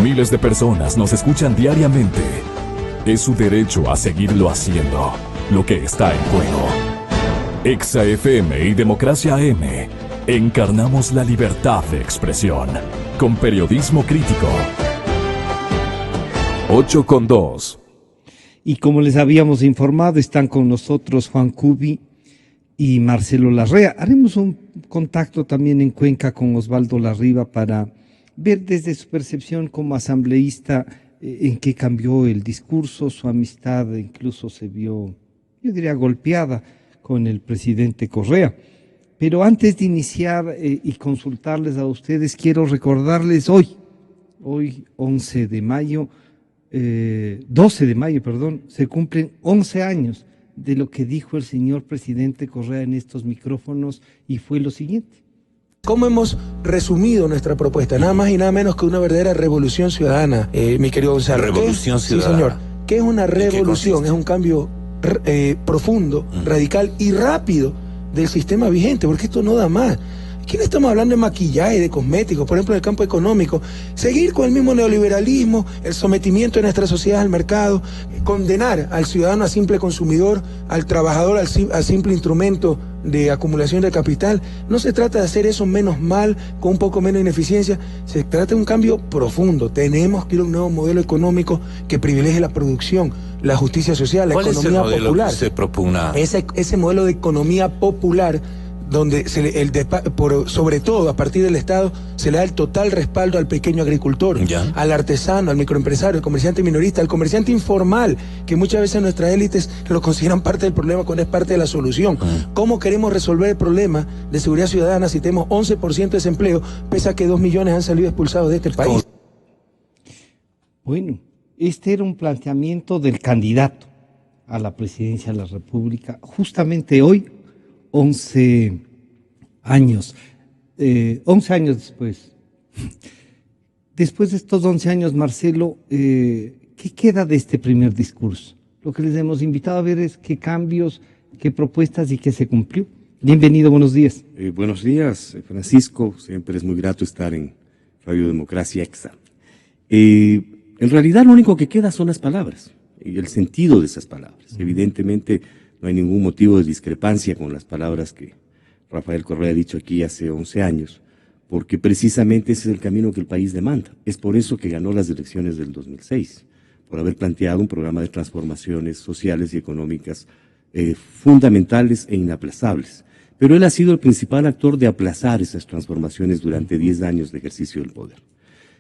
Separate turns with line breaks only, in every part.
Miles de personas nos escuchan diariamente. Es su derecho a seguirlo haciendo. Lo que está en juego. Exa FM y Democracia AM. Encarnamos la libertad de expresión. Con periodismo crítico. 8:2.
Y como les habíamos informado, están con nosotros Juan Cubi y Marcelo Larrea. Haremos un contacto también en Cuenca con Osvaldo Larriba para ver desde su percepción como asambleísta en qué cambió el discurso, su amistad incluso se vio, yo diría, golpeada con el presidente Correa. Pero antes de iniciar y consultarles a ustedes, quiero recordarles hoy 12 de mayo, se cumplen 11 años de lo que dijo el señor presidente Correa en estos micrófonos, y fue lo siguiente.
¿Cómo hemos resumido nuestra propuesta? Nada más y nada menos que una verdadera revolución ciudadana, mi querido Gonzalo.
Revolución ciudadana.
Sí, señor. ¿Qué es una revolución? Es un cambio profundo, radical y rápido del sistema vigente, porque esto no da más. Aquí no estamos hablando de maquillaje, de cosméticos, por ejemplo, en el campo económico. Seguir con el mismo neoliberalismo, el sometimiento de nuestra sociedad al mercado, condenar al ciudadano a simple consumidor, al trabajador a simple instrumento de acumulación de capital. No se trata de hacer eso menos mal, con un poco menos ineficiencia. Se trata de un cambio profundo. Tenemos que ir a un nuevo modelo económico que privilegie la producción, la justicia social, la economía popular. ¿Cuál es el modelo que
usted propugna?
Ese modelo de economía popular, donde sobre todo a partir del Estado se le da el total respaldo al pequeño agricultor, al artesano, al microempresario, al comerciante minorista, al comerciante informal, que muchas veces nuestras élites lo consideran parte del problema cuando es parte de la solución. ¿Cómo queremos resolver el problema de seguridad ciudadana si tenemos 11% de desempleo, pese a que 2 millones han salido expulsados de este país?
Bueno, este era un planteamiento del candidato a la presidencia de la República, justamente hoy, 11 años después. Después de estos 11 años, Marcelo, ¿qué queda de este primer discurso? Lo que les hemos invitado a ver es qué cambios, qué propuestas y qué se cumplió. Bienvenido, buenos días.
Buenos días, Francisco. Siempre es muy grato estar en Radio Democracia Exa. En realidad lo único que queda son las palabras y el sentido de esas palabras. Evidentemente no hay ningún motivo de discrepancia con las palabras que Rafael Correa ha dicho aquí hace 11 años, porque precisamente ese es el camino que el país demanda. Es por eso que ganó las elecciones del 2006, por haber planteado un programa de transformaciones sociales y económicas fundamentales e inaplazables. Pero él ha sido el principal actor de aplazar esas transformaciones durante 10 años de ejercicio del poder.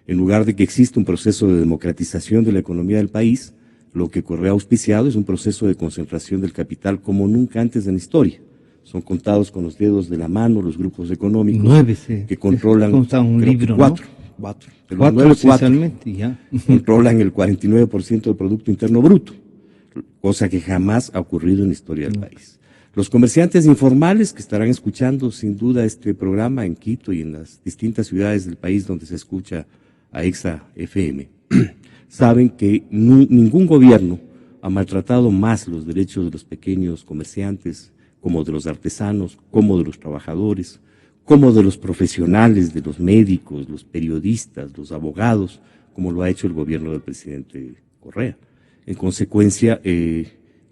En lugar de que exista un proceso de democratización de la economía del país, lo que Correa ha auspiciado es un proceso de concentración del capital como nunca antes en la historia. Son contados con los dedos de la mano los grupos económicos
9, sí,
que controlan
un libro,
cuatro,
ya.
Controlan el 49% del Producto Interno Bruto, cosa que jamás ha ocurrido en la historia del país. Los comerciantes informales que estarán escuchando sin duda este programa en Quito y en las distintas ciudades del país donde se escucha a Exa FM, saben que ningún gobierno ha maltratado más los derechos de los pequeños comerciantes, como de los artesanos, como de los trabajadores, como de los profesionales, de los médicos, los periodistas, los abogados, como lo ha hecho el gobierno del presidente Correa. En consecuencia,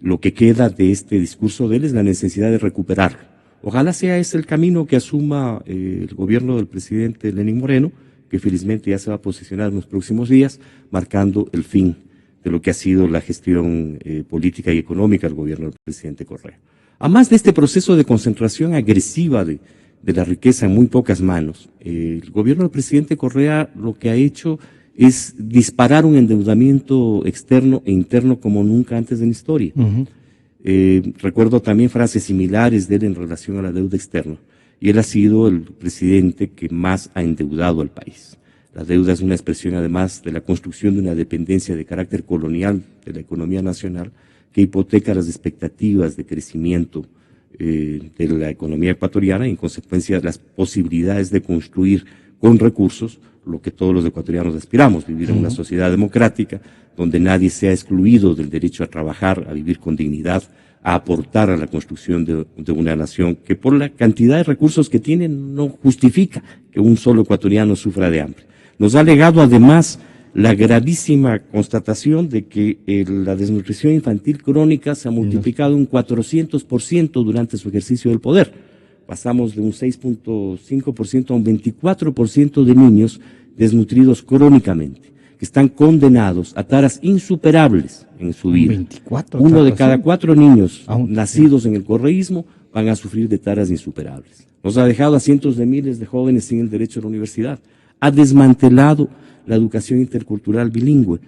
lo que queda de este discurso de él es la necesidad de recuperarlo. Ojalá sea ese el camino que asuma el gobierno del presidente Lenín Moreno, que felizmente ya se va a posicionar en los próximos días, marcando el fin de lo que ha sido la gestión política y económica del gobierno del presidente Correa. Además de este proceso de concentración agresiva de la riqueza en muy pocas manos, el gobierno del presidente Correa lo que ha hecho es disparar un endeudamiento externo e interno como nunca antes en la historia. Recuerdo también frases similares de él en relación a la deuda externa. Y él ha sido el presidente que más ha endeudado al país. La deuda es una expresión además de la construcción de una dependencia de carácter colonial de la economía nacional que hipoteca las expectativas de crecimiento de la economía ecuatoriana y en consecuencia las posibilidades de construir con recursos lo que todos los ecuatorianos aspiramos, vivir en una sociedad democrática donde nadie sea excluido del derecho a trabajar, a vivir con dignidad, a aportar a la construcción de una nación que por la cantidad de recursos que tiene no justifica que un solo ecuatoriano sufra de hambre. Nos ha legado además la gravísima constatación de que la desnutrición infantil crónica se ha multiplicado un 400% durante su ejercicio del poder. Pasamos de un 6.5% a un 24% de niños desnutridos crónicamente, que están condenados a taras insuperables en su vida.
24,
Uno de cada 4 niños nacidos en el correísmo van a sufrir de taras insuperables. Nos ha dejado a cientos de miles de jóvenes sin el derecho a la universidad. Ha desmantelado la educación intercultural bilingüe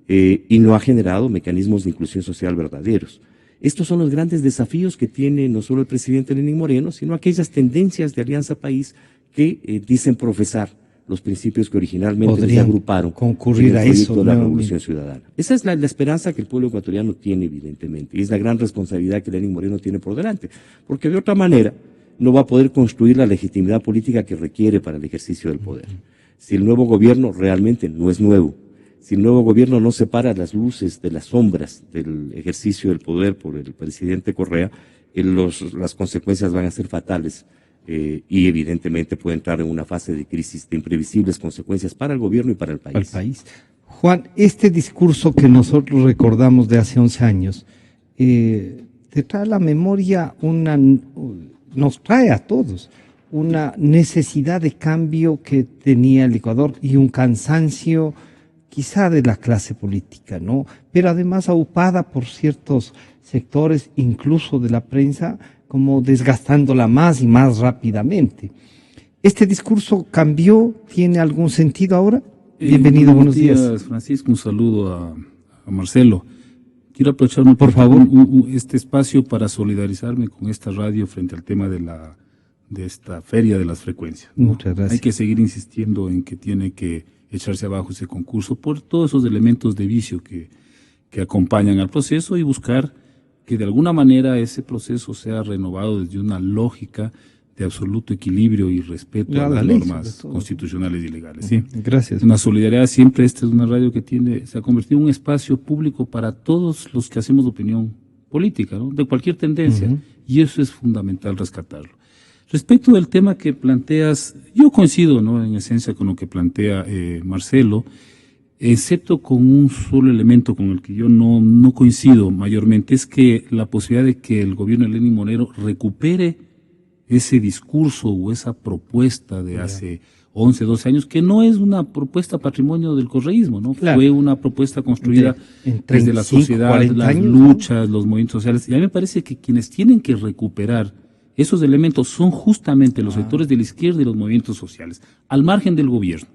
y no ha generado mecanismos de inclusión social verdaderos. Estos son los grandes desafíos que tiene no solo el presidente Lenín Moreno, sino aquellas tendencias de Alianza País que dicen profesar los principios que originalmente les agruparon
concurrir a eso
de la Revolución Ciudadana. Esa es la esperanza que el pueblo ecuatoriano tiene, evidentemente, y es la gran responsabilidad que Lenín Moreno tiene por delante, porque de otra manera no va a poder construir la legitimidad política que requiere para el ejercicio del poder. Si el nuevo gobierno realmente no es nuevo, si el nuevo gobierno no separa las luces de las sombras del ejercicio del poder por el presidente Correa, las consecuencias van a ser fatales y evidentemente puede entrar en una fase de crisis de imprevisibles consecuencias para el gobierno y para el país.
Juan, este discurso que nosotros recordamos de hace 11 años, te trae a la memoria nos trae a todos una necesidad de cambio que tenía el Ecuador y un cansancio quizá de la clase política, ¿no? Pero además aupada por ciertos sectores, incluso de la prensa, como desgastándola más y más rápidamente. ¿Este discurso cambió? ¿Tiene algún sentido ahora? Bienvenido, buenos días.
Francisco, un saludo a Marcelo. Quiero aprovechar
por favor
este espacio para solidarizarme con esta radio frente al tema de esta feria de las frecuencias, ¿no?
Muchas gracias.
Hay que seguir insistiendo en que tiene que echarse abajo ese concurso por todos esos elementos de vicio que acompañan al proceso y buscar que de alguna manera ese proceso sea renovado desde una lógica de absoluto equilibrio y respeto a las normas constitucionales y legales. ¿Sí?
Gracias.
Una solidaridad siempre, esta es una radio que se ha convertido en un espacio público para todos los que hacemos opinión política, ¿no? De cualquier tendencia, y eso es fundamental rescatarlo. Respecto del tema que planteas, yo coincido, ¿no?, en esencia con lo que plantea Marcelo, excepto con un solo elemento con el que yo no coincido mayormente, es que la posibilidad de que el gobierno de Lenín Moreno recupere ese discurso o esa propuesta de hace 11, 12 años, que no es una propuesta patrimonio del correísmo, ¿no? Claro. Fue una propuesta construida desde la sociedad, las años, luchas, ¿no?, los movimientos sociales. Y a mí me parece que quienes tienen que recuperar esos elementos son justamente los sectores de la izquierda y los movimientos sociales, al margen del gobierno.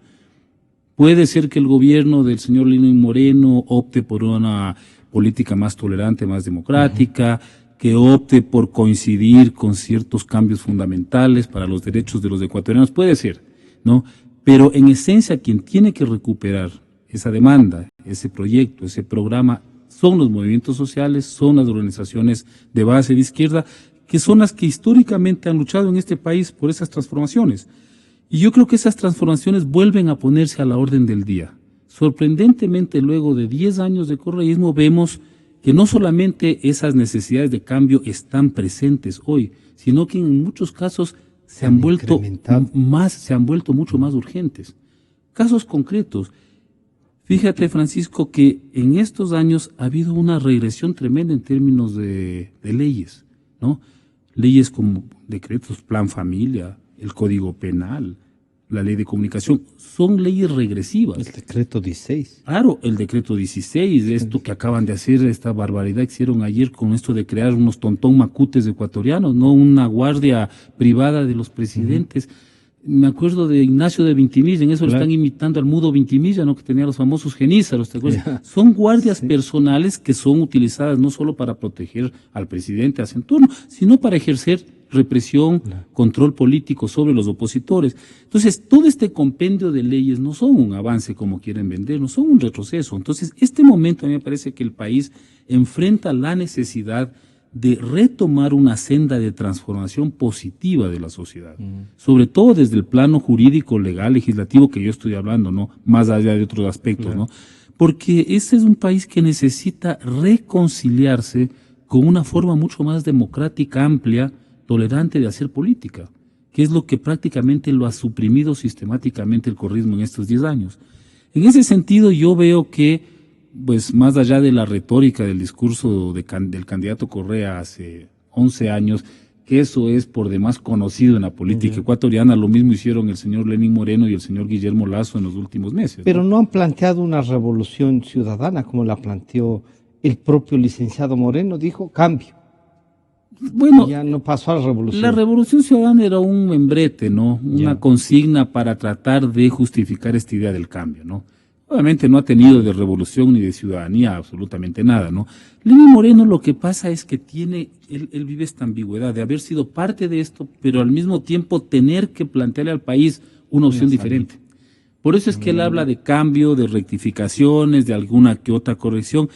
Puede ser que el gobierno del señor Lenín Moreno opte por una política más tolerante, más democrática, que opte por coincidir con ciertos cambios fundamentales para los derechos de los ecuatorianos, puede ser, ¿no? Pero en esencia quien tiene que recuperar esa demanda, ese proyecto, ese programa, son los movimientos sociales, son las organizaciones de base de izquierda, que son las que históricamente han luchado en este país por esas transformaciones. Y yo creo que esas transformaciones vuelven a ponerse a la orden del día. Sorprendentemente, luego de 10 años de correísmo, vemos que no solamente esas necesidades de cambio están presentes hoy, sino que en muchos casos se han vuelto mucho más urgentes. Casos concretos. Fíjate, Francisco, que en estos años ha habido una regresión tremenda en términos de leyes, ¿no? Leyes como decretos, Plan Familia, el Código Penal, la Ley de Comunicación, son leyes regresivas.
El decreto 16.
Claro, el decreto 16, esto que acaban de hacer, esta barbaridad que hicieron ayer con esto de crear unos tontón macutes ecuatorianos, no una guardia privada de los presidentes. Me acuerdo de Ignacio de Vintimilla, en eso lo están imitando al mudo Vintimilla, ¿no?, que tenía los famosos genízaros, ¿te acuerdas? Son guardias personales que son utilizadas no solo para proteger al presidente en turno, sino para ejercer represión, control político sobre los opositores. Entonces, todo este compendio de leyes no son un avance como quieren vender, no son un retroceso. Entonces, este momento a mí me parece que el país enfrenta la necesidad de retomar una senda de transformación positiva de la sociedad, sobre todo desde el plano jurídico, legal, legislativo que yo estoy hablando, ¿no?, más allá de otros aspectos, ¿no? Porque este es un país que necesita reconciliarse con una forma mucho más democrática, amplia, tolerante de hacer política, que es lo que prácticamente lo ha suprimido sistemáticamente el correísmo en estos 10 años. En ese sentido yo veo que, pues más allá de la retórica del discurso del candidato Correa hace 11 años, que eso es por demás conocido en la política ecuatoriana, lo mismo hicieron el señor Lenín Moreno y el señor Guillermo Lasso en los últimos meses.
Pero no han planteado una revolución ciudadana como la planteó el propio licenciado Moreno, dijo cambio.
Bueno,
ya no pasó a la revolución.
La revolución ciudadana era un membrete, ¿no? Una consigna para tratar de justificar esta idea del cambio, ¿no? Obviamente no ha tenido de revolución ni de ciudadanía absolutamente nada, ¿no? Lenín Moreno lo que pasa es que él vive esta ambigüedad de haber sido parte de esto, pero al mismo tiempo tener que plantearle al país una opción diferente. Por eso es que él habla de cambio, de rectificaciones, de alguna que otra corrección,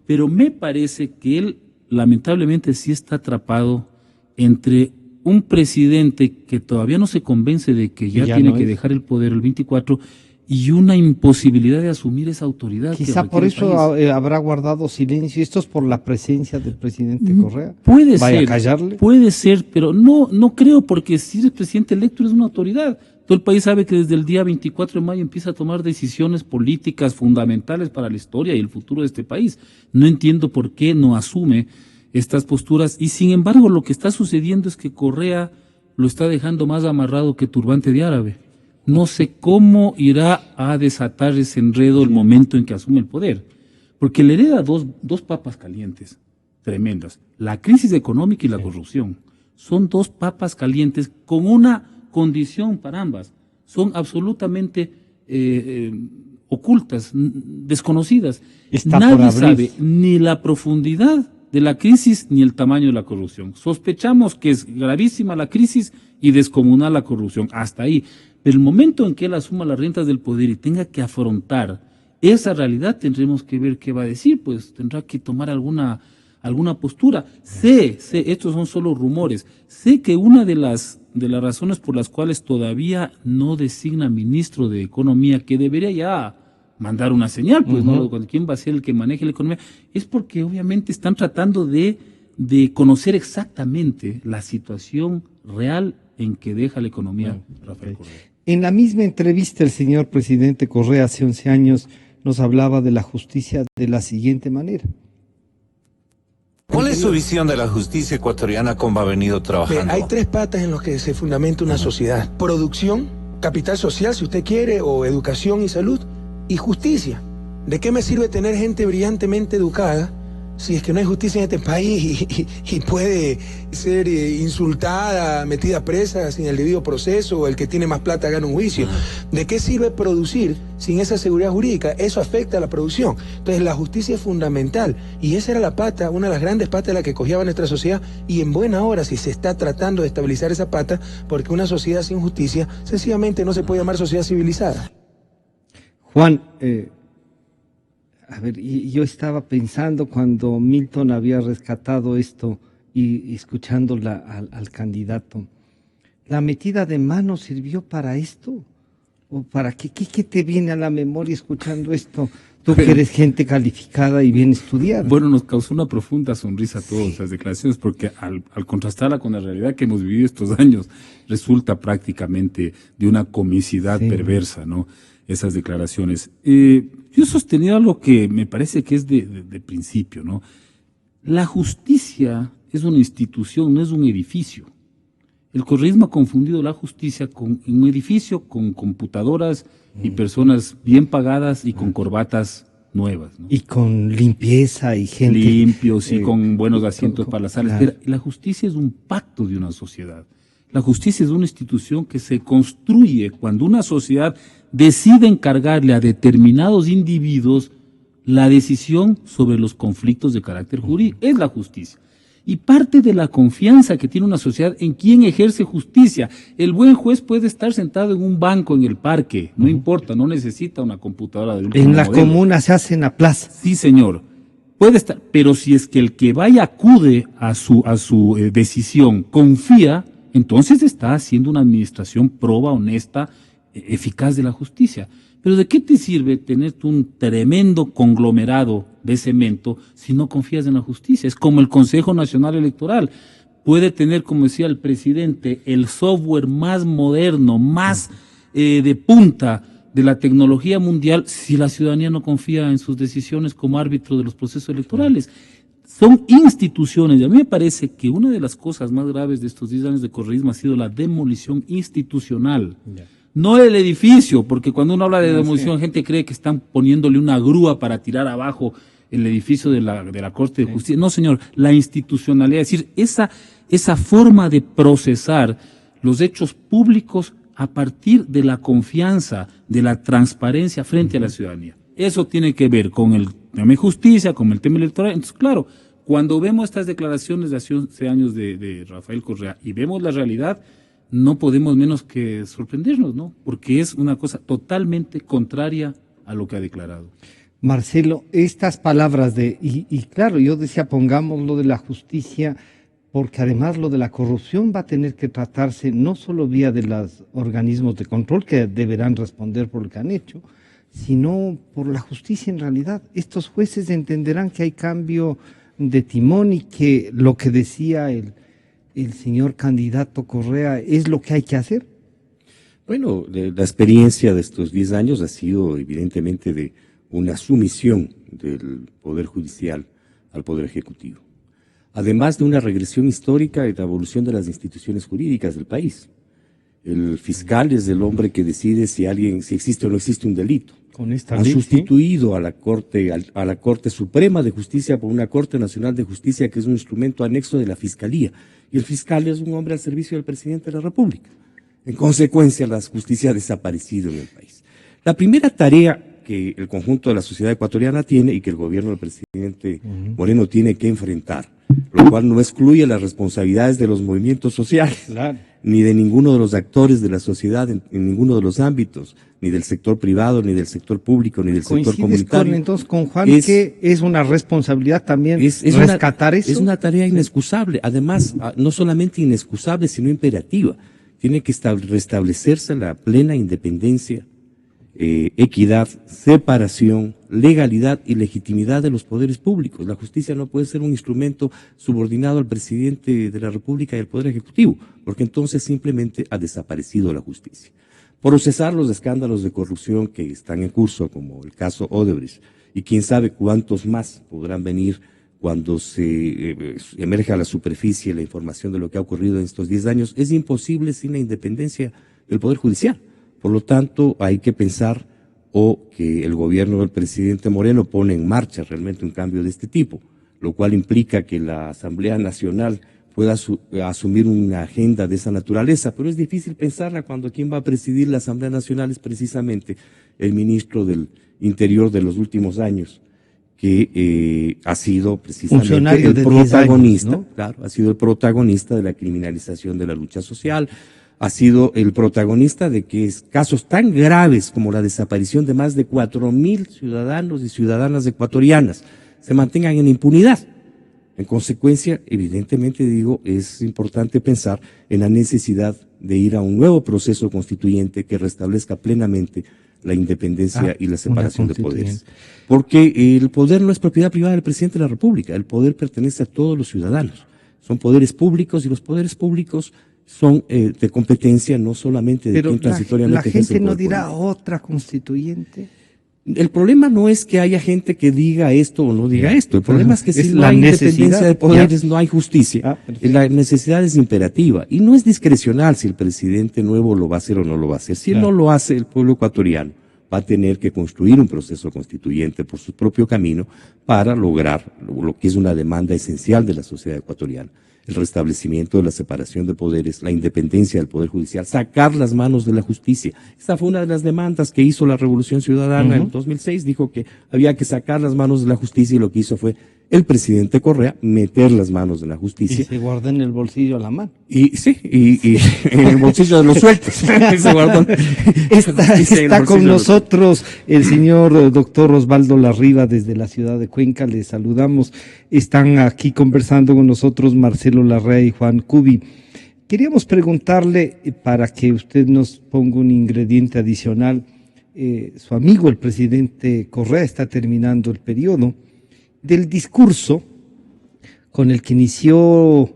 pero me parece que él lamentablemente sí está atrapado entre un presidente que todavía no se convence de que ya tiene que dejar el poder el 24 y una imposibilidad de asumir esa autoridad.
Quizá por eso habrá guardado silencio. Esto es por la presencia del presidente Correa.
Puede
¿Vaya
ser,
a callarle?
puede ser, pero no creo, porque si eres presidente electo eres una autoridad. Todo el país sabe que desde el día 24 de mayo empieza a tomar decisiones políticas fundamentales para la historia y el futuro de este país. No entiendo por qué no asume estas posturas y sin embargo lo que está sucediendo es que Correa lo está dejando más amarrado que turbante de árabe. No sé cómo irá a desatar ese enredo el momento en que asume el poder, porque le hereda dos papas calientes tremendas, la crisis económica y la corrupción. Son dos papas calientes con una condición para ambas, son absolutamente ocultas, desconocidas. Nadie sabe ni la profundidad de la crisis ni el tamaño de la corrupción. Sospechamos que es gravísima la crisis y descomunal la corrupción, hasta ahí. Pero el momento en que él asuma las riendas del poder y tenga que afrontar esa realidad, tendremos que ver qué va a decir, pues tendrá que tomar alguna postura. Sé, estos son solo rumores, sé que una de las razones por las cuales todavía no designa ministro de Economía, que debería ya mandar una señal, pues, ¿no? ¿Quién va a ser el que maneje la economía? Es porque obviamente están tratando de conocer exactamente la situación real en que deja la economía Rafael Correa.
En la misma entrevista el señor presidente Correa hace 11 años nos hablaba de la justicia de la siguiente manera.
¿Cuál es su visión de la justicia ecuatoriana como ha venido trabajando?
Hay tres patas en las que se fundamenta una sociedad. Producción, capital social, si usted quiere, o educación y salud, y justicia. ¿De qué me sirve tener gente brillantemente educada si es que no hay justicia en este país y puede ser insultada, metida presa sin el debido proceso, o el que tiene más plata gana un juicio? ¿De qué sirve producir sin esa seguridad jurídica? Eso afecta a la producción. Entonces la justicia es fundamental y esa era la pata, una de las grandes patas de la que cojeaba nuestra sociedad, y en buena hora si se está tratando de estabilizar esa pata, porque una sociedad sin justicia sencillamente no se puede llamar sociedad civilizada. Juan,
a ver, yo estaba pensando cuando Milton había rescatado esto y escuchando al candidato, ¿la metida de mano sirvió para esto? ¿O para qué? ¿Qué te viene a la memoria escuchando esto? Tú que eres gente calificada y bien estudiada.
Bueno, nos causó una profunda sonrisa a todos las declaraciones, porque al contrastarla con la realidad que hemos vivido estos años, resulta prácticamente de una comicidad perversa, ¿no? Esas declaraciones. Yo he sostenido algo que me parece que es de principio, ¿no? La justicia es una institución, no es un edificio. El correísmo ha confundido la justicia con un edificio, con computadoras y personas bien pagadas y con corbatas nuevas, ¿no?
Y con limpieza y gente.
Limpios y con buenos asientos para las salas. Claro. La justicia es un pacto de una sociedad. La justicia es una institución que se construye cuando una sociedad decide encargarle a determinados individuos la decisión sobre los conflictos de carácter jurídico. Es la justicia. Y parte de la confianza que tiene una sociedad en quien ejerce justicia. El buen juez puede estar sentado en un banco en el parque, no importa, no necesita una computadora de último
modelo. En la comuna se hace en la plaza.
Sí, señor. Puede estar, pero si es que el que vaya acude a su decisión confía, entonces está haciendo una administración proba, honesta, eficaz de la justicia. Pero ¿de qué te sirve tener un tremendo conglomerado de cemento si no confías en la justicia? Es como el Consejo Nacional Electoral. Puede tener, como decía el presidente, el software más moderno, más de punta, de la tecnología mundial si la ciudadanía no confía en sus decisiones como árbitro de los procesos electorales? Son instituciones, y a mí me parece que una de las cosas más graves de estos 10 años de correísmo ha sido la demolición institucional. No el edificio, porque cuando uno habla de demolición, gente cree que están poniéndole una grúa para tirar abajo el edificio de la Corte de Justicia. No, señor, la institucionalidad, es decir, esa forma de procesar los hechos públicos a partir de la confianza, de la transparencia frente a la ciudadanía. Eso tiene que ver con el tema de justicia, con el tema electoral. Entonces, claro, cuando vemos estas declaraciones de hace 11 años de Rafael Correa y vemos la realidad, no podemos menos que sorprendernos, ¿no? Porque es una cosa totalmente contraria a lo que ha declarado.
Marcelo, estas palabras y claro, yo decía, pongamos lo de la justicia, porque además lo de la corrupción va a tener que tratarse no solo vía de los organismos de control que deberán responder por lo que han hecho, sino por la justicia en realidad. Estos jueces entenderán que hay cambio de timón y que lo que decía el señor candidato Correa es lo que hay que hacer.
Bueno, la experiencia de estos 10 años ha sido evidentemente de una sumisión del Poder Judicial al Poder Ejecutivo, además de una regresión histórica y la evolución de las instituciones jurídicas del país. El fiscal es el hombre que decide si existe o no existe un delito.
Con esta
Han
ley,
sustituido
¿sí?
a la Corte Suprema de Justicia por una Corte Nacional de Justicia que es un instrumento anexo de la Fiscalía. Y el fiscal es un hombre al servicio del presidente de la República. En consecuencia, la justicia ha desaparecido en el país. La primera tarea que el conjunto de la sociedad ecuatoriana tiene y que el gobierno del presidente Moreno tiene que enfrentar, lo cual no excluye las responsabilidades de los movimientos sociales,
Claro.
ni de ninguno de los actores de la sociedad en ninguno de los ámbitos, ni del sector privado, ni del sector público, ni del sector comunitario.
Entonces con Juan que es una responsabilidad también rescatar eso.
Es una tarea inexcusable, además, no solamente inexcusable, sino imperativa. Tiene que restablecerse la plena independencia, equidad, separación, legalidad y legitimidad de los poderes públicos. La justicia no puede ser un instrumento subordinado al presidente de la República y al Poder Ejecutivo, porque entonces simplemente ha desaparecido la justicia. Procesar los escándalos de corrupción que están en curso, como el caso Odebrecht, y quién sabe cuántos más podrán venir cuando se emerja a la superficie la información de lo que ha ocurrido en estos 10 años, es imposible sin la independencia del Poder Judicial. Por lo tanto, hay que pensar que el gobierno del presidente Moreno pone en marcha realmente un cambio de este tipo, lo cual implica que la Asamblea Nacional pueda asumir una agenda de esa naturaleza, pero es difícil pensarla cuando quien va a presidir la Asamblea Nacional es precisamente el ministro del Interior de los últimos años, que ha sido precisamente el protagonista, años, ¿no? Claro, ha sido el protagonista de la criminalización de la lucha social, ha sido el protagonista de que casos tan graves como la desaparición de más de 4.000 ciudadanos y ciudadanas ecuatorianas se mantengan en impunidad. En consecuencia, evidentemente digo, es importante pensar en la necesidad de ir a un nuevo proceso constituyente que restablezca plenamente la independencia y la separación de poderes. Porque el poder no es propiedad privada del presidente de la República, el poder pertenece a todos los ciudadanos. Son poderes públicos y los poderes públicos son de competencia no solamente de quien transitoriamente ejerce el poder.
¿La gente no dirá otra constituyente?
El problema no es que haya gente que diga esto o no diga esto. El problema es que si no hay independencia de poderes, no hay justicia. La necesidad es imperativa y no es discrecional si el presidente nuevo lo va a hacer o no lo va a hacer. Si él no lo hace, el pueblo ecuatoriano va a tener que construir un proceso constituyente por su propio camino para lograr lo que es una demanda esencial de la sociedad ecuatoriana. El restablecimiento de la separación de poderes, la independencia del Poder Judicial, sacar las manos de la justicia. Esta fue una de las demandas que hizo la Revolución Ciudadana en 2006, dijo que había que sacar las manos de la justicia y lo que hizo fue el presidente Correa meter las manos en la justicia.
Y se guardó en el bolsillo a la mano.
Y en el bolsillo de los sueltos. Se guardó.
Está con nosotros el señor doctor Osvaldo Larriva desde la ciudad de Cuenca. Le saludamos. Están aquí conversando con nosotros Marcelo Larrea y Juan Cubi. Queríamos preguntarle, para que usted nos ponga un ingrediente adicional, su amigo el presidente Correa está terminando el periodo, del discurso con el que inició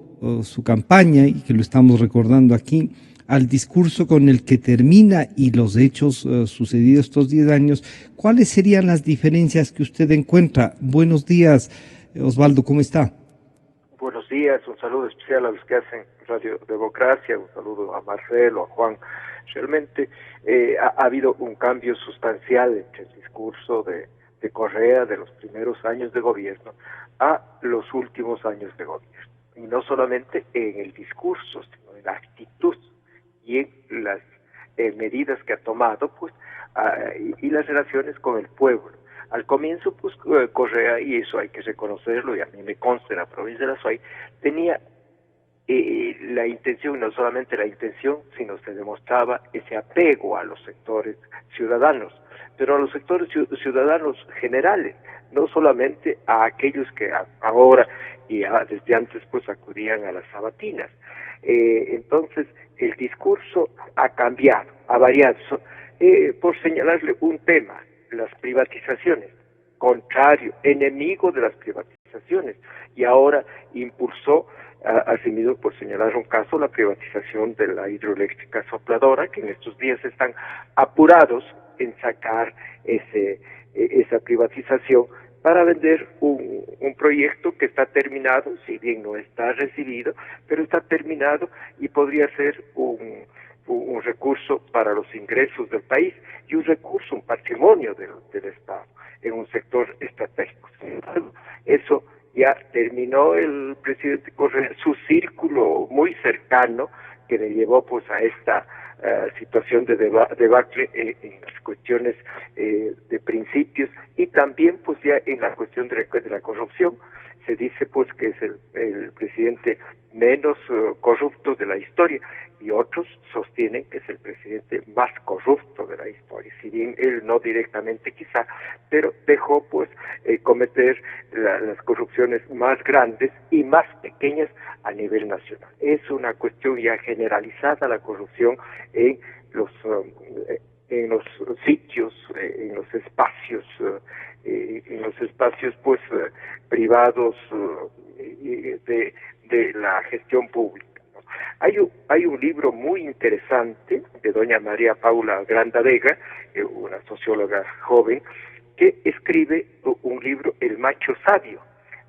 su campaña y que lo estamos recordando aquí, al discurso con el que termina y los hechos sucedidos estos 10 años, ¿cuáles serían las diferencias que usted encuentra? Buenos días, Osvaldo, ¿cómo está?
Buenos días, un saludo especial a los que hacen Radio Democracia, un saludo a Marcelo, a Juan. Realmente ha habido un cambio sustancial entre el discurso de Correa de los primeros años de gobierno a los últimos años de gobierno. Y no solamente en el discurso, sino en la actitud y en las medidas que ha tomado, pues, y las relaciones con el pueblo. Al comienzo, pues, Correa, y eso hay que reconocerlo, y a mí me consta en la provincia de La Suay, tenía la intención, no solamente la intención, sino se demostraba ese apego a los sectores ciudadanos, pero a los sectores ciudadanos generales, no solamente a aquellos que ahora y desde antes pues acudían a las sabatinas. Entonces, el discurso ha cambiado, ha variado. Por señalarle un tema, las privatizaciones, contrario, enemigo de las privatizaciones, y ahora impulsó, asimismo, por señalar un caso, la privatización de la hidroeléctrica Sopladora, que en estos días están apurados en sacar esa privatización para vender un proyecto que está terminado, si bien no está recibido, pero está terminado y podría ser un recurso para los ingresos del país y un recurso, un patrimonio del Estado en un sector estratégico. Sin embargo, eso ya terminó el presidente Correa, su círculo muy cercano que le llevó pues a esta situación de debacle en las cuestiones de principios y también pues ya en la cuestión de la corrupción. Se dice pues que es el presidente menos corrupto de la historia y otros sostienen que es el presidente más corrupto de la historia, si bien él no directamente quizá, pero dejó pues cometer las corrupciones más grandes y más pequeñas a nivel nacional. Es una cuestión ya generalizada la corrupción en los sitios, en los espacios pues privados de la gestión pública. Hay un libro muy interesante de doña María Paula Granda Vega, una socióloga joven, que escribe un libro, El macho sabio.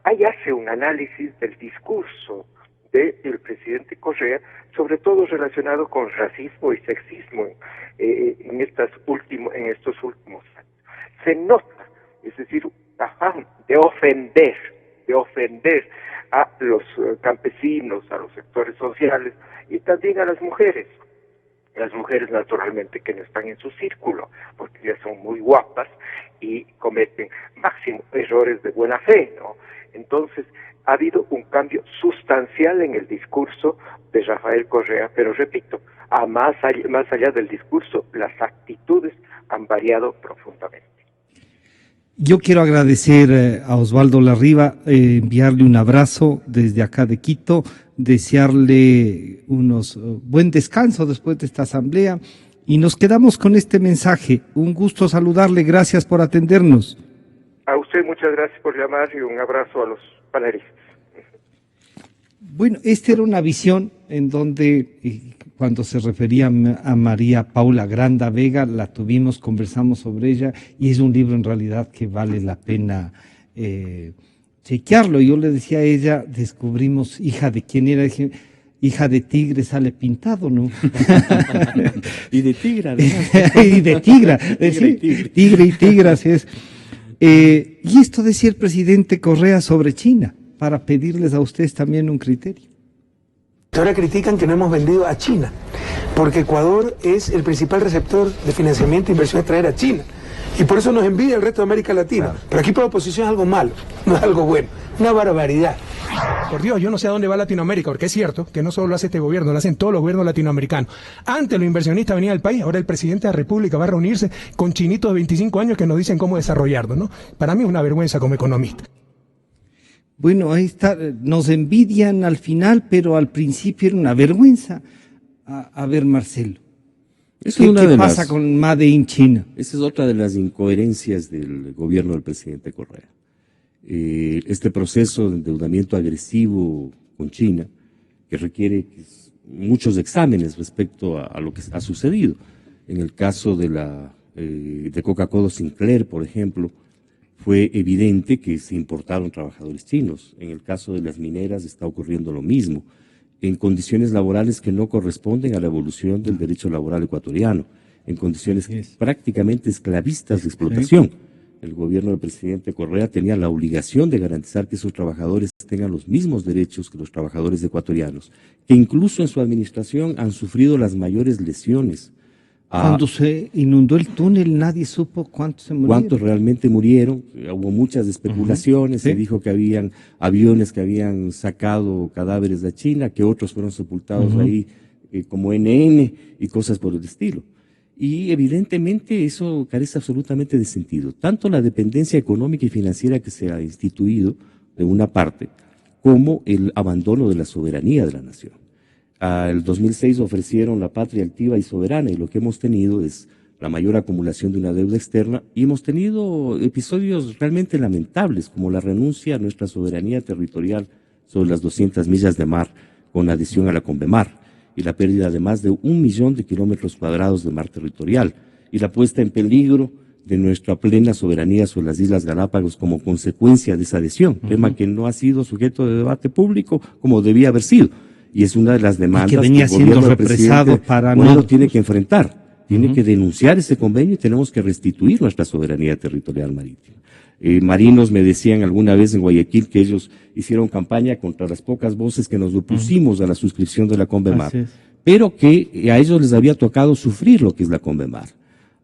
Ahí hace un análisis del discurso del presidente Correa, sobre todo relacionado con racismo y sexismo en estos últimos años. Se nota, es decir, afán de ofender a los campesinos, a los sectores sociales y también a las mujeres. Las mujeres naturalmente que no están en su círculo, porque ya son muy guapas y cometen máximo errores de buena fe, ¿no? Entonces, ha habido un cambio sustancial en el discurso de Rafael Correa, pero repito, más allá del discurso, las actitudes han variado profundamente.
Yo quiero agradecer a Osvaldo Larriva, enviarle un abrazo desde acá de Quito, desearle buen descanso después de esta asamblea y nos quedamos con este mensaje. Un gusto saludarle, gracias por atendernos.
A usted muchas gracias por llamar y un abrazo a los panelistas.
Bueno, esta era una visión en donde cuando se refería a María Paula Granda Vega, la tuvimos, conversamos sobre ella y es un libro en realidad que vale la pena chequearlo. Yo le decía a ella, descubrimos hija de quién era, dije, hija de tigre sale pintado, ¿no?
Y de tigra, ¿no?
Y de tigra, tigre y tigra, así es. Y esto decía el presidente Correa sobre China, para pedirles a ustedes también un criterio.
Ahora critican que no hemos vendido a China, porque Ecuador es el principal receptor de financiamiento e inversión extranjera a China. Y por eso nos envidia el resto de América Latina. Pero aquí por oposición es algo malo, no es algo bueno, una barbaridad. Por Dios, yo no sé a dónde va Latinoamérica, porque es cierto que no solo lo hace este gobierno, lo hacen todos los gobiernos latinoamericanos. Antes los inversionistas venían al país, ahora el presidente de la República va a reunirse con chinitos de 25 años que nos dicen cómo desarrollarlo, ¿no? Para mí es una vergüenza como economista.
Bueno, ahí está, nos envidian al final, pero al principio era una vergüenza. A ver, Marcelo, ¿qué pasa con Made in China?
Esa es otra de las incoherencias del gobierno del presidente Correa. Este proceso de endeudamiento agresivo con China, que requiere muchos exámenes respecto a lo que ha sucedido. En el caso de Coca-Cola Sinclair, por ejemplo, fue evidente que se importaron trabajadores chinos. En el caso de las mineras está ocurriendo lo mismo, en condiciones laborales que no corresponden a la evolución del derecho laboral ecuatoriano, en condiciones prácticamente esclavistas de explotación. El gobierno del presidente Correa tenía la obligación de garantizar que sus trabajadores tengan los mismos derechos que los trabajadores ecuatorianos, que incluso en su administración han sufrido las mayores lesiones.
Cuando se inundó el túnel, nadie supo cuántos se murieron.
¿Cuántos realmente murieron? Hubo muchas especulaciones, se dijo que habían aviones que habían sacado cadáveres de China, que otros fueron sepultados ahí como NN y cosas por el estilo. Y evidentemente eso carece absolutamente de sentido. Tanto la dependencia económica y financiera que se ha instituido de una parte, como el abandono de la soberanía de la nación. El 2006 ofrecieron la patria activa y soberana, y lo que hemos tenido es la mayor acumulación de una deuda externa, y hemos tenido episodios realmente lamentables, como la renuncia a nuestra soberanía territorial sobre las 200 millas de mar con adhesión a la Convemar, y la pérdida de más de 1 millón de kilómetros cuadrados de mar territorial, y la puesta en peligro de nuestra plena soberanía sobre las Islas Galápagos como consecuencia de esa adhesión, tema que no ha sido sujeto de debate público como debía haber sido, y es una de las demandas
que venía siendo represado para
no tiene que enfrentar, tiene que denunciar ese convenio y tenemos que restituir nuestra soberanía territorial marítima. Marinos me decían alguna vez en Guayaquil que ellos hicieron campaña contra las pocas voces que nos opusimos a la suscripción de la Convemar, pero que a ellos les había tocado sufrir lo que es la Convemar.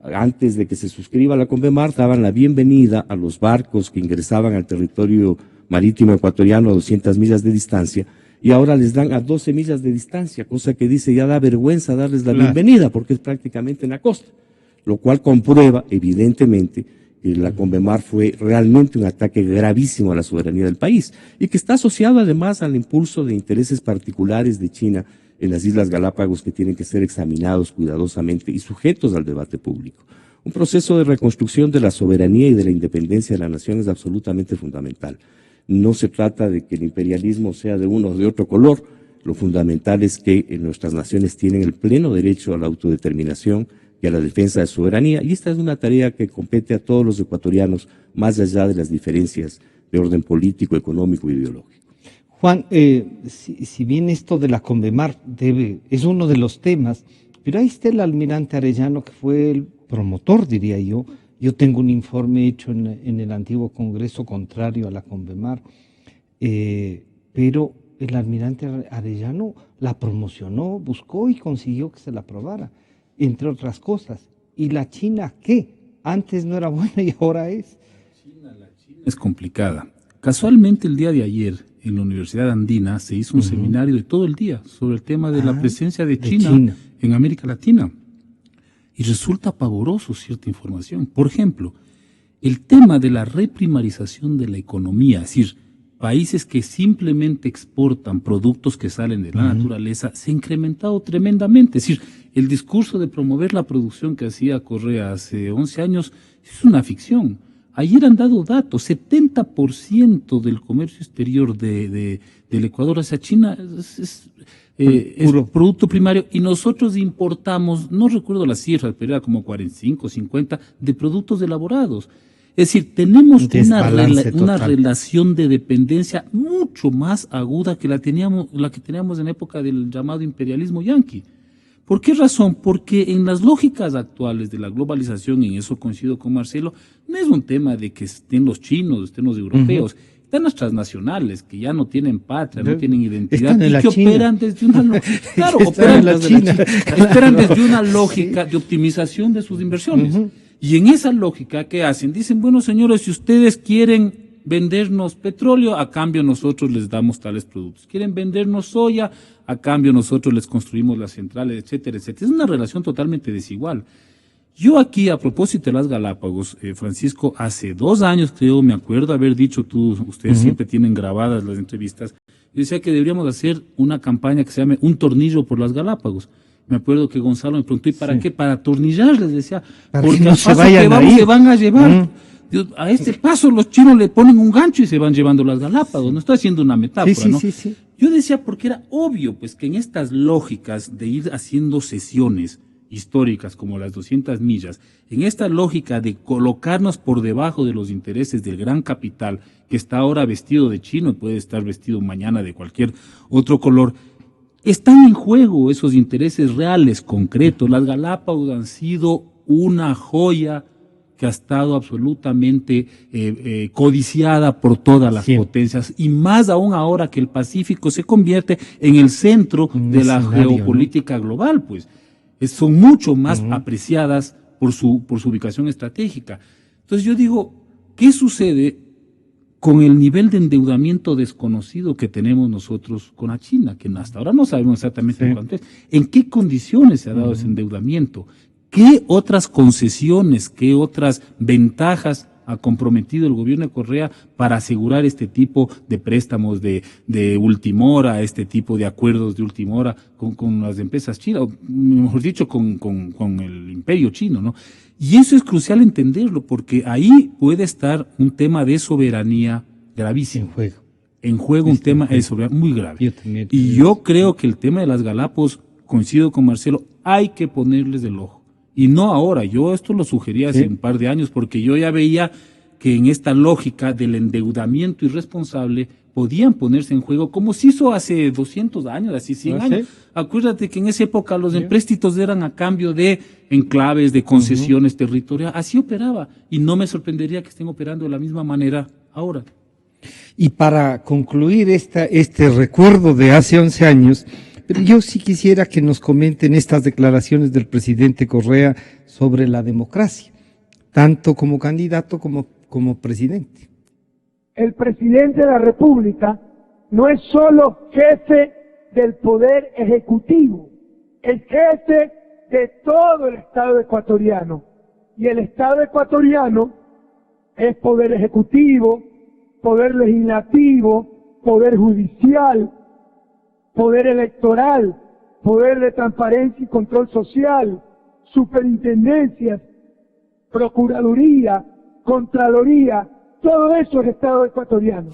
Antes de que se suscriba la Convemar, daban la bienvenida a los barcos que ingresaban al territorio marítimo ecuatoriano a 200 millas de distancia, y ahora les dan a 12 millas de distancia, cosa que dice ya da vergüenza darles la bienvenida, porque es prácticamente en la costa, lo cual comprueba evidentemente que la Convemar fue realmente un ataque gravísimo a la soberanía del país, y que está asociado además al impulso de intereses particulares de China en las Islas Galápagos que tienen que ser examinados cuidadosamente y sujetos al debate público. Un proceso de reconstrucción de la soberanía y de la independencia de la nación es absolutamente fundamental. No se trata de que el imperialismo sea de uno o de otro color. Lo fundamental es que nuestras naciones tienen el pleno derecho a la autodeterminación y a la defensa de soberanía, y esta es una tarea que compete a todos los ecuatorianos, más allá de las diferencias de orden político, económico e ideológico.
Juan, si bien esto de la Convemar es uno de los temas, pero ahí está el almirante Arellano, que fue el promotor, diría yo. Yo tengo un informe hecho en el antiguo Congreso contrario a la Convemar, pero el almirante Arellano la promocionó, buscó y consiguió que se la aprobara, entre otras cosas. ¿Y la China qué? Antes no era buena y ahora es.
La China es complicada. Casualmente el día de ayer en la Universidad Andina se hizo un seminario de todo el día sobre el tema de la presencia de China en América Latina. Y resulta pavoroso cierta información. Por ejemplo, el tema de la reprimarización de la economía, es decir, países que simplemente exportan productos que salen de la naturaleza, se ha incrementado tremendamente. Es decir, el discurso de promover la producción que hacía Correa hace 11 años es una ficción. Ayer han dado datos, 70% del comercio exterior del Ecuador hacia China es producto primario, y nosotros importamos, no recuerdo las cifras, pero era como 45, 50 de productos elaborados. Es decir, tenemos una relación de dependencia mucho más aguda que la que teníamos en la época del llamado imperialismo yanqui. ¿Por qué razón? Porque en las lógicas actuales de la globalización, y en eso coincido con Marcelo, no es un tema de que estén los chinos, estén los europeos, están las transnacionales que ya no tienen patria, no tienen identidad, y que operan desde una operan desde una lógica de optimización de sus inversiones. Y en esa lógica, ¿qué hacen? Dicen, bueno, señores, si ustedes quieren vendernos petróleo, a cambio nosotros les damos tales productos. Quieren vendernos soya, a cambio nosotros les construimos las centrales, etcétera, etcétera. Es una relación totalmente desigual. Yo aquí, a propósito de las Galápagos, Francisco, hace 2 años, creo, me acuerdo haber dicho ustedes siempre tienen grabadas las entrevistas, yo decía que deberíamos hacer una campaña que se llame Un Tornillo por las Galápagos. Me acuerdo que Gonzalo me preguntó, ¿y para qué? Para atornillar, les decía, porque no se van a llevar. A este paso los chinos le ponen un gancho y se van llevando las Galápagos. No estoy haciendo una metáfora, ¿no? Yo decía porque era obvio, pues, que en estas lógicas de ir haciendo sesiones históricas como las 200 millas, en esta lógica de colocarnos por debajo de los intereses del gran capital, que está ahora vestido de chino y puede estar vestido mañana de cualquier otro color, están en juego esos intereses reales, concretos. Las Galápagos han sido una joya que ha estado absolutamente codiciada por todas las potencias, y más aún ahora que el Pacífico se convierte en el centro de la geopolítica global, pues son mucho más apreciadas por su ubicación estratégica. Entonces yo digo, ¿qué sucede con el nivel de endeudamiento desconocido que tenemos nosotros con la China? Que hasta ahora no sabemos exactamente cuánto es. ¿En qué condiciones se ha dado ese endeudamiento? ¿Qué otras concesiones, qué otras ventajas ha comprometido el gobierno de Correa para asegurar este tipo de préstamos de última hora, este tipo de acuerdos de última hora con las empresas chinas, o mejor dicho, con el imperio chino, ¿no? Y eso es crucial entenderlo, porque ahí puede estar un tema de soberanía gravísimo. En juego un tema de soberanía muy grave. Y yo creo que el tema de las Galápagos, coincido con Marcelo, hay que ponerles el ojo. Y no ahora, yo esto lo sugería hace un par de años, porque yo ya veía que en esta lógica del endeudamiento irresponsable podían ponerse en juego, como se hizo hace 200 años, así 100 años. Acuérdate que en esa época los empréstitos eran a cambio de enclaves, de concesiones territoriales, así operaba, y no me sorprendería que estén operando de la misma manera ahora.
Y para concluir este recuerdo de hace 11 años, pero yo sí quisiera que nos comenten estas declaraciones del presidente Correa sobre la democracia, tanto como candidato como presidente.
El presidente de la República no es solo jefe del poder ejecutivo, es jefe de todo el Estado ecuatoriano. Y el Estado ecuatoriano es poder ejecutivo, poder legislativo, poder judicial, poder electoral, poder de transparencia y control social, superintendencias, procuraduría, contraloría, todo eso es Estado ecuatoriano.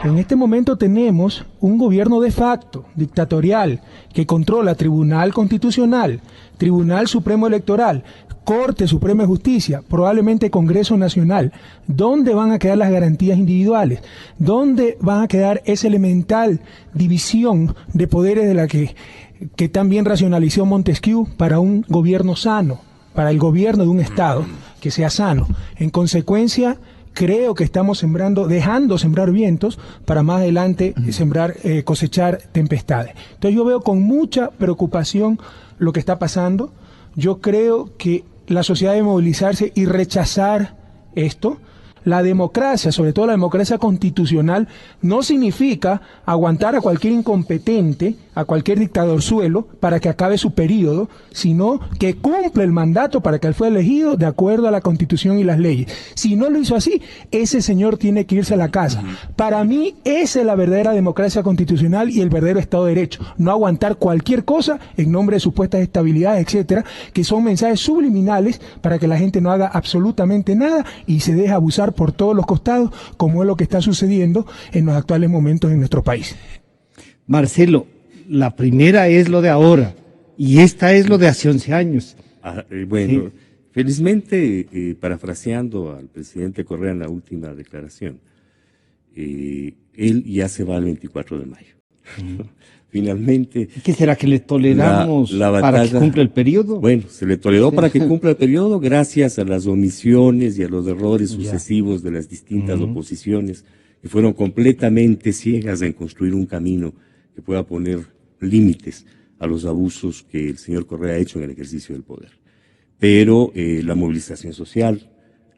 En este momento tenemos un gobierno de facto, dictatorial, que controla Tribunal Constitucional, Tribunal Supremo Electoral, Corte Suprema de Justicia, probablemente Congreso Nacional. ¿Dónde van a quedar las garantías individuales? ¿Dónde van a quedar esa elemental división de poderes de la que también racionalizó Montesquieu para un gobierno sano, para el gobierno de un Estado que sea sano? En consecuencia, creo que estamos dejando sembrar vientos para más adelante cosechar tempestades. Entonces yo veo con mucha preocupación lo que está pasando. Yo creo que la sociedad debe movilizarse y rechazar esto. La democracia, sobre todo la democracia constitucional, no significa aguantar a cualquier incompetente, a cualquier dictadorzuelo para que acabe su periodo, sino que cumple el mandato para que él fue elegido de acuerdo a la Constitución y las leyes. Si no lo hizo así, ese señor tiene que irse a la casa. Para mí, esa es la verdadera democracia constitucional y el verdadero Estado de Derecho. No aguantar cualquier cosa en nombre de supuestas estabilidades, etcétera, que son mensajes subliminales para que la gente no haga absolutamente nada y se deje abusar por todos los costados, como es lo que está sucediendo en los actuales momentos en nuestro país.
Marcelo, la primera es lo de ahora y esta es lo de hace 11 años.
Bueno, felizmente, parafraseando al presidente Correa en la última declaración, él ya se va el 24 de mayo. Finalmente.
¿Qué será que le toleramos para que cumpla el periodo?
Bueno, se le toleró para que cumpla el periodo gracias a las omisiones y a los errores sucesivos de las distintas oposiciones, que fueron completamente ciegas en construir un camino que pueda poner límites a los abusos que el señor Correa ha hecho en el ejercicio del poder. Pero la movilización social,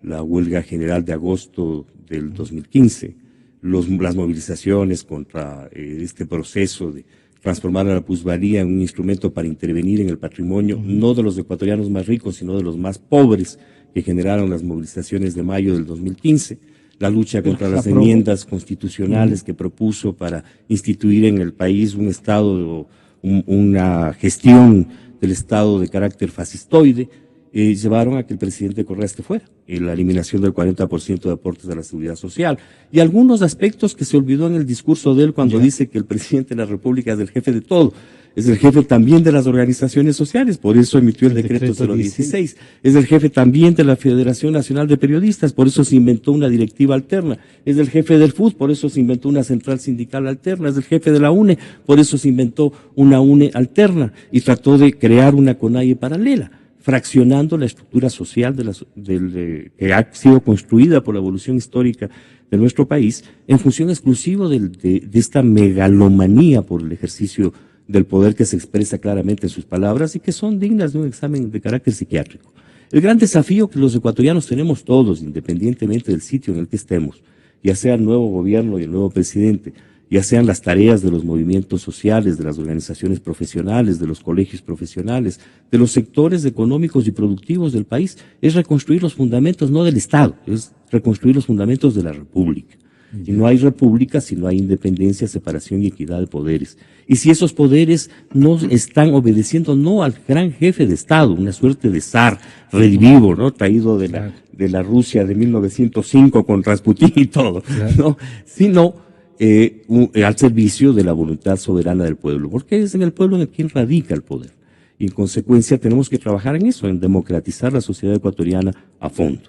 la huelga general de agosto del 2015, las movilizaciones contra este proceso de transformar a la plusvalía en un instrumento para intervenir en el patrimonio, no de los ecuatorianos más ricos, sino de los más pobres, que generaron las movilizaciones de mayo del 2015, la lucha contra las enmiendas constitucionales que propuso para instituir en el país un Estado, una gestión del Estado de carácter fascistoide, llevaron a que el presidente Correa esté fuera, en la eliminación del 40% de aportes a la seguridad social, y algunos aspectos que se olvidó en el discurso de él cuando dice que el presidente de la República es el jefe de todo, es el jefe también de las organizaciones sociales, por eso emitió el decreto 016, es el jefe también de la Federación Nacional de Periodistas, por eso se inventó una directiva alterna, es el jefe del FUS, por eso se inventó una central sindical alterna, es el jefe de la UNE, por eso se inventó una UNE alterna, y trató de crear una CONAIE paralela, fraccionando la estructura social que ha sido construida por la evolución histórica de nuestro país en función exclusiva de esta megalomanía por el ejercicio del poder que se expresa claramente en sus palabras y que son dignas de un examen de carácter psiquiátrico. El gran desafío que los ecuatorianos tenemos todos, independientemente del sitio en el que estemos, ya sea el nuevo gobierno y el nuevo presidente, ya sean las tareas de los movimientos sociales, de las organizaciones profesionales, de los colegios profesionales, de los sectores económicos y productivos del país, es reconstruir los fundamentos no del Estado, es reconstruir los fundamentos de la República. Y no hay república si no hay independencia, separación y equidad de poderes. Y si esos poderes no están obedeciendo no al gran jefe de Estado, una suerte de zar redivivo, ¿no? Traído de la Rusia de 1905 con Rasputín y todo, ¿no? Sino al servicio de la voluntad soberana del pueblo, porque es en el pueblo en el que radica el poder. Y en consecuencia tenemos que trabajar en eso, en democratizar la sociedad ecuatoriana a fondo.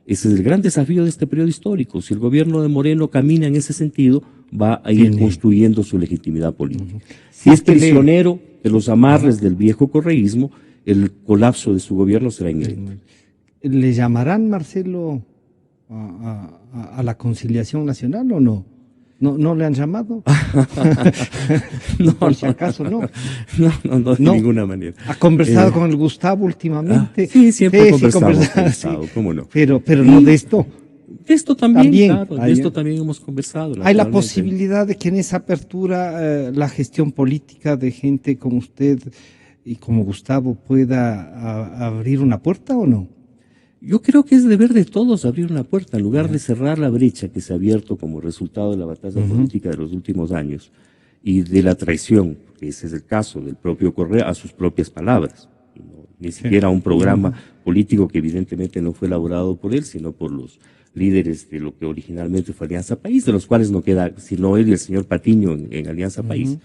Ese es el gran desafío de este periodo histórico. Si el gobierno de Moreno camina en ese sentido, va a ir construyendo su legitimidad política. Si es prisionero de los amarres del viejo correísmo, el colapso de su gobierno será inminente.
¿Le llamarán, Marcelo, a la conciliación nacional o no? ¿No le han llamado?
No,
por si acaso no.
No, de ninguna manera.
¿Ha conversado con el Gustavo últimamente?
Sí, siempre conversamos con Gustavo, ¿cómo no?
Pero no de esto.
De esto también, claro, de esto también hemos conversado.
¿Hay la posibilidad de que en esa apertura la gestión política de gente como usted y como Gustavo pueda abrir una puerta o no?
Yo creo que es deber de todos abrir una puerta, en lugar de cerrar la brecha que se ha abierto como resultado de la batalla política de los últimos años y de la traición, que ese es el caso del propio Correa, a sus propias palabras. Ni siquiera un programa político que evidentemente no fue elaborado por él, sino por los líderes de lo que originalmente fue Alianza País, de los cuales no queda sino él y el señor Patiño en Alianza País.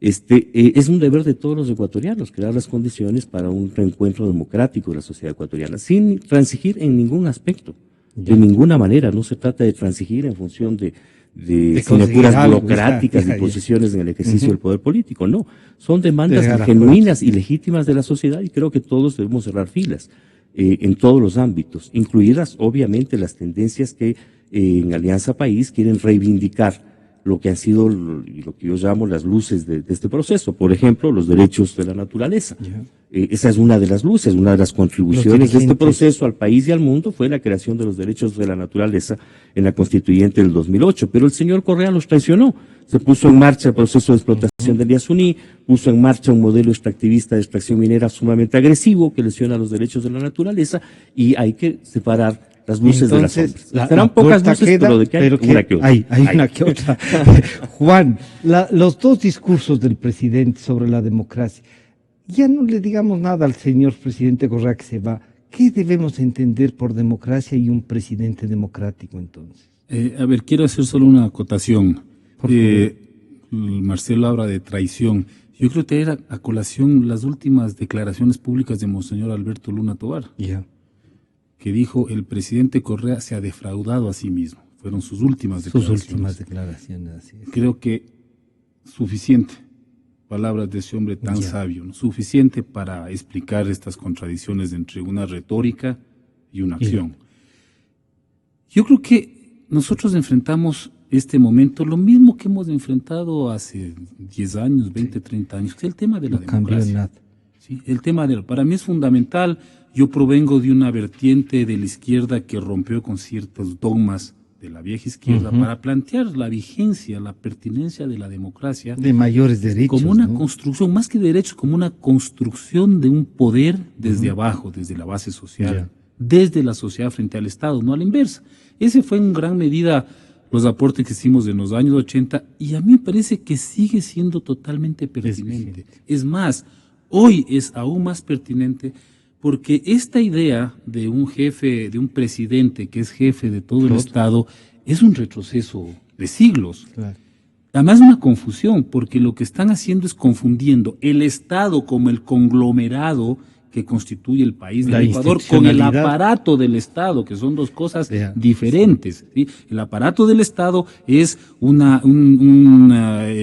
Es un deber de todos los ecuatorianos crear las condiciones para un reencuentro democrático de la sociedad ecuatoriana, sin transigir en ningún aspecto, de ninguna manera. No se trata de transigir en función de sinecúras burocráticas y posiciones en el ejercicio del poder político, no. Son demandas genuinas y legítimas de la sociedad y creo que todos debemos cerrar filas en todos los ámbitos, incluidas obviamente las tendencias que en Alianza País quieren reivindicar lo que han sido lo que yo llamo las luces de este proceso. Por ejemplo, los derechos de la naturaleza. Esa es una de las luces, una de las contribuciones de este proceso al país y al mundo fue la creación de los derechos de la naturaleza en la Constituyente del 2008. Pero el señor Correa los traicionó. Se puso en marcha el proceso de explotación del Yasuní, puso en marcha un modelo extractivista de extracción minera sumamente agresivo que lesiona los derechos de la naturaleza y hay que separar las luces de las sombras. Serán pocas luces, pero de que hay una que otra.
Hay una que otra. Juan, los dos discursos del presidente sobre la democracia, ya no le digamos nada al señor presidente Correa que se va. ¿Qué debemos entender por democracia y un presidente democrático entonces?
A ver, quiero hacer solo una acotación. Marcelo habla de traición. Yo creo que era a colación las últimas declaraciones públicas de Monseñor Alberto Luna Tovar. Que dijo el presidente Correa se ha defraudado a sí mismo. Fueron sus últimas declaraciones.
Así es.
Creo que suficiente, palabras de ese hombre tan sabio, ¿no? Suficiente para explicar estas contradicciones entre una retórica y una acción. Yo creo que nosotros enfrentamos este momento, lo mismo que hemos enfrentado hace 10 años, 20, 30 años, que es el tema de la democracia. ¿Sí? El tema para mí es fundamental. Yo provengo de una vertiente de la izquierda que rompió con ciertos dogmas de la vieja izquierda para plantear la vigencia, la pertinencia de la democracia.
De mayores derechos.
Como una construcción, más que de derechos, como una construcción de un poder desde abajo, desde la base social, desde la sociedad frente al Estado, no a la inversa. Ese fue en gran medida los aportes que hicimos en los años 80 y a mí me parece que sigue siendo totalmente pertinente. Es más, hoy es aún más pertinente porque esta idea de un jefe, de un presidente que es jefe de todo el Estado, es un retroceso de siglos.
Claro.
Además, una confusión, porque lo que están haciendo es confundiendo el Estado como el conglomerado que constituye el país del Ecuador con el aparato del Estado, que son dos cosas diferentes, ¿sí? El aparato del Estado es una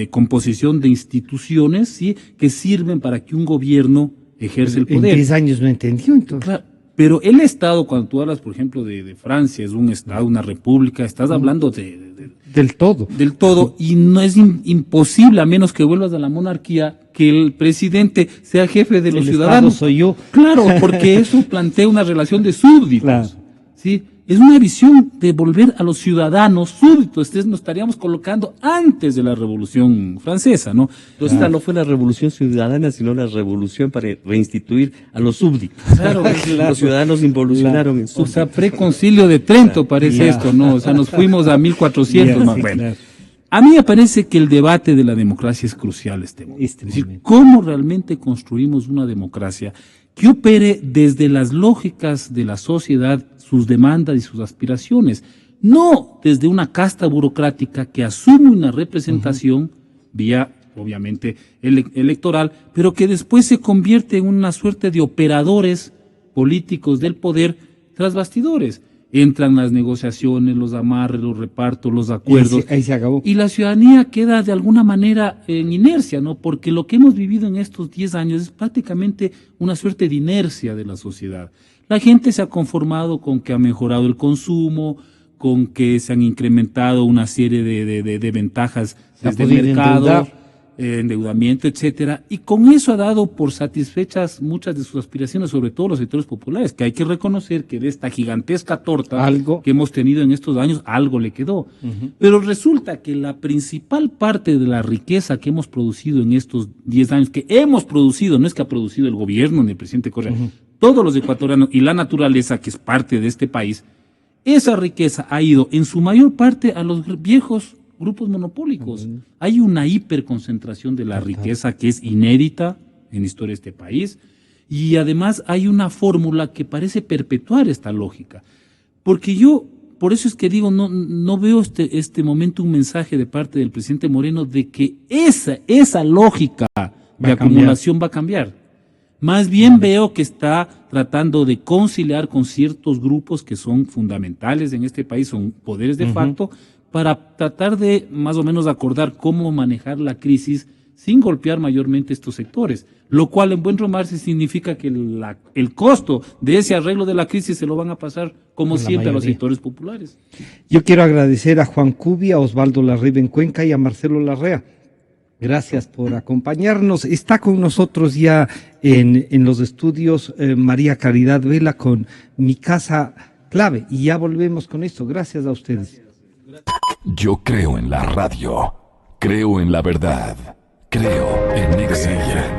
composición de instituciones, ¿sí?, que sirven para que un gobierno ejerce el poder.
En 10 años no entendió, entonces.
Claro, pero el Estado, cuando tú hablas, por ejemplo, de Francia, es un Estado, una república, estás hablando
del todo.
Del todo, y no es imposible, a menos que vuelvas a la monarquía, que el presidente sea jefe de los ciudadanos.
Soy yo.
Claro, porque eso plantea una relación de súbditos.
Claro.
¿Sí? Es una visión de volver a los ciudadanos súbditos. Entonces nos estaríamos colocando antes de la Revolución Francesa, ¿no?
Entonces esta no fue la Revolución Ciudadana, sino la revolución para reinstituir a los súbditos.
Claro,
Los ciudadanos involucionaron en súbditos.
O sea, preconcilio de Trento parece esto, ¿no? O sea, nos fuimos a 1400 más. Bueno, a mí me parece que el debate de la democracia es crucial este momento. Es decir, ¿cómo realmente construimos una democracia que opere desde las lógicas de la sociedad, sus demandas y sus aspiraciones? No desde una casta burocrática que asume una representación vía, obviamente, electoral, pero que después se convierte en una suerte de operadores políticos del poder tras bastidores. Entran las negociaciones, los amarres, los repartos, los acuerdos.
Ahí se acabó.
Y la ciudadanía queda de alguna manera en inercia, ¿no? Porque lo que hemos vivido en estos 10 años es prácticamente una suerte de inercia de la sociedad. La gente se ha conformado con que ha mejorado el consumo, con que se han incrementado una serie de ventajas desde el mercado, endeudamiento, etcétera, y con eso ha dado por satisfechas muchas de sus aspiraciones, sobre todo los sectores populares, que hay que reconocer que de esta gigantesca torta que hemos tenido en estos años, algo le quedó. Pero resulta que la principal parte de la riqueza que hemos producido en estos 10 años, que hemos producido, no es que ha producido el gobierno ni el presidente Correa, todos los ecuatorianos y la naturaleza que es parte de este país, esa riqueza ha ido en su mayor parte a los viejos grupos monopólicos. Hay una hiperconcentración de la riqueza que es inédita en la historia de este país, y además hay una fórmula que parece perpetuar esta lógica. Porque yo, por eso es que digo, no veo este momento un mensaje de parte del presidente Moreno de que esa lógica de acumulación va a cambiar. Más bien veo que está tratando de conciliar con ciertos grupos que son fundamentales en este país, son poderes de facto, para tratar de más o menos acordar cómo manejar la crisis sin golpear mayormente estos sectores, lo cual en buen romarse significa que el costo de ese arreglo de la crisis se lo van a pasar, como siempre, a los sectores populares.
Yo quiero agradecer a Juan Cubi, a Osvaldo Larriba en Cuenca y a Marcelo Larrea. Gracias por acompañarnos. Está con nosotros ya en los estudios María Caridad Vela con Mi Casa Clave, y ya volvemos con esto. Gracias a ustedes.
Yo creo en la radio, creo en la verdad, creo en Nexa.